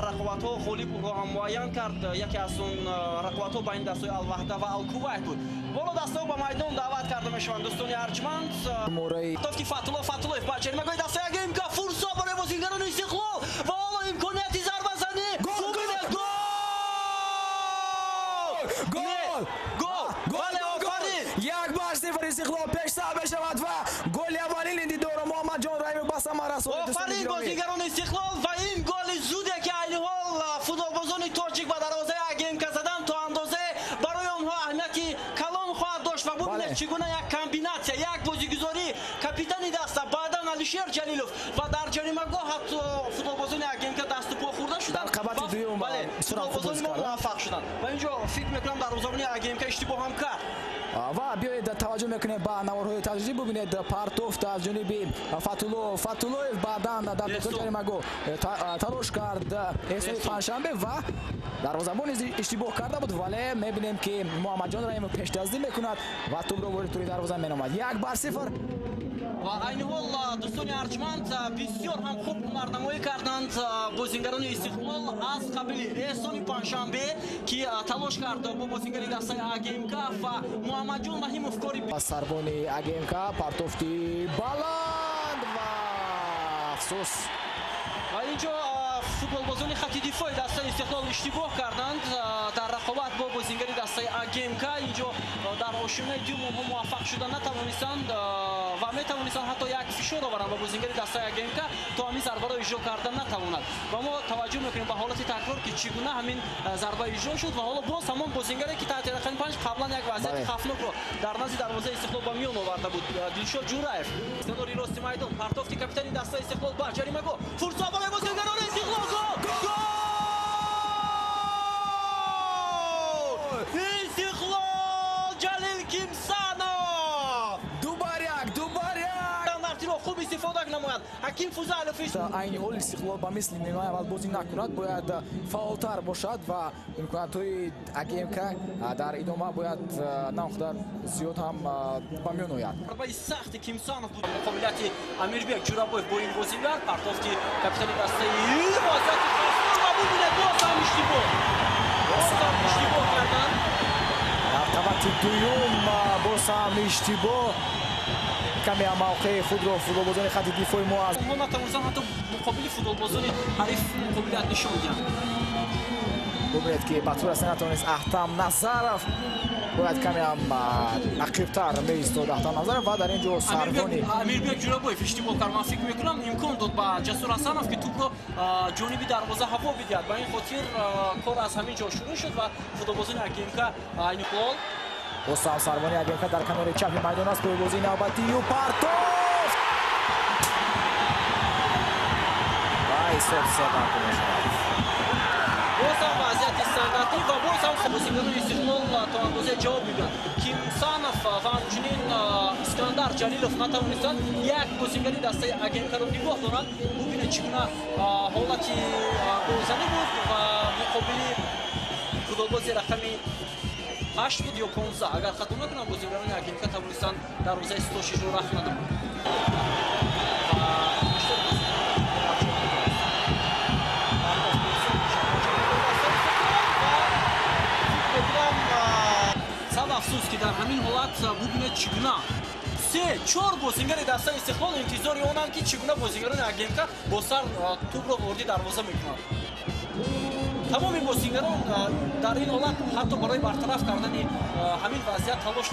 рақобатҳо ғолибро муайян кард. Яке аз он рақобатҳо байни дастаҳои Ал-Ваҳда ва Ал-Кувайт буд. Боло дастаҳо ба майдон даъват карда мешаванд. Дӯстони арҷманд, Тофки Фатуллоев ба ҷаримагоҳи дастаи АГМК фурсат барои бозигарони Истиқлол ва ҳоло имконияти зарбазанӣ. Истиқлол пешсар мешавад ва голи аввалини дидора Муҳаммадҷон Раимов ба самара расонид. Офарин бозигарони Истиқлол ва ин голи зуде ки айни ҳол футболбозони тоҷик ба дарвозаи АГМК задан то андозе барои онҳо аҳамияти калон хоҳад дошт ва бубинед чӣ гуна як комбинатсия, як бозигузорӣ капитани даста баъдан Алишер Ҷалилов ва дар ҷаримагоҳ ҳатто футболбозони АГМК дасту по хӯрда шуданд. Қабати дуюм футболбозони мо муваффақ шуданд ва инҷо фикр мекунам дарвозабони АГМК иштибоҳ ҳам кард. ва биёед таваҷҷӯҳ мекунем ба наворҳои таҷрибӣ. бубинед партофт аз ҷониби Фатуллоев баъдан дар дохили ҷаримагоҳ талош кард эҳсони панҷшанбе ва дарвозабон иштибоҳ карда буд, вале мебинем ки Муҳаммадҷон Раимов пешдаздӣ мекунад ва тӯбро ворид тури дарвоза меномад. 1-0. ва айни ҳол дӯстони арҷманд бисёр ҳам хуб марнамоӣ карданд бозингарони Истиқлол аз қабили эҳсони панҷшанбе ки талош кард бо бозингари дастаи АГМК ва Муҳаммадҷон Раҳимов кори сарбони АГМК партофти баланд ва афсӯс. ва инҷо футболбозони хатти дифои дастаи Истиқлол иштибоҳ карданд дар рақобат бо бозингари дастаи АГМК. инҷо дар ошӯнаи дуюм онҳо муваффақ шуда натавонистанд ва метавонистанд ҳатто як фишор оваранд ба бозингари дастаи АГМК то ҳамин зарбаро иҷро карда натавонад. ва мо таваҷҷӯҳ мекунем ба ҳолати такрор ки чӣ гуна ҳамин зарба иҷро шуд ва ҳоло боз ҳамон бозингаре ки таҳти рақами 5 қаблан як вазъияти хавфнокро дар назди дарвозаи Истиқлол ба миён оварда буд. Дилшод Ҷураев истодори рости майдон, партофти капитани дастаи Истиқлол ба ҷаримагоҳ, фурсат барои бозингарони Истиқлол. Истиқлол Ҷалил Кимсанов хуб истифода намояд. Ҳаким Фузалов айни ҳол Истиқлол ба мисли нимаи аввал бозӣ накунад, бояд фаъолтар бошад ва имкониятҳои АГМК дар идома бояд намқадар зиёд ҳам ба миён ояд. Зарбаи сахти Кимсанов буд муқобилати Амирбек Ҷурабоев бо ин бозигар. партофти капитани дастаи вазъияти хавфнок ва бубинед боз ҳам иштибоҳ карданд. дар қабати дуюм боз ҳам иштибоҳ каме мавқеи худро футболбозони хатти дифои мо аст. онҳо натавонистанд ҳатто муқобили футболбозони ҳариф муқобилият нишон диҳанд. бубинед ки ба тур аст натавонист Аҳтам Назаров бояд каме ҳам ақибтар меистод Аҳтам Назаров ва дар ин ҷо сарбони Амирбек Ҷурабоев иштибоҳ кард. ман фикр мекунам имкон дод ба Ҷасур Ҳасанов ки тӯбро ҷониби дарвоза ҳаво бидиҳад. ба ин хотир кор аз ҳамин ҷо шурӯъ шуд ва футболбозони АГМК айни ҳол босам сарбони АГМК дар канори чапи майдон аст. пойбозии навбатию партофт ва ҳисоб 3-2 мешавад. боз ҳам вазъияти санъатӣ ва боз ҳам бозигарони Истиқлол то андозае ҷавоб мегӯянд. Кимсанов ва ҳамчунин Искандар Ҷалилов натавонистанд як бозигари дастаи АГМК-ро нигоҳ доранд. бубинед чӣ гуна ҳолати голзанӣ буд ва муқобили футболбози рақами 8 буд ё 15. агар хато накунам бозигарони АГМК тавонистанд дарвозаи Стоширо рафт надоранд. сад афсӯс ки дар ҳамин ҳолат бубинед чӣ гуна 3-4 бозингари дастаи Истиқлол интизори онанд ки чӣ гуна бозингарони АГМК бо сар тӯбро ворди дарвоза мекунанд. тамоми бозингарон дар ин ҳолат ҳатто барои бартараф кардани ҳамин вазъият талош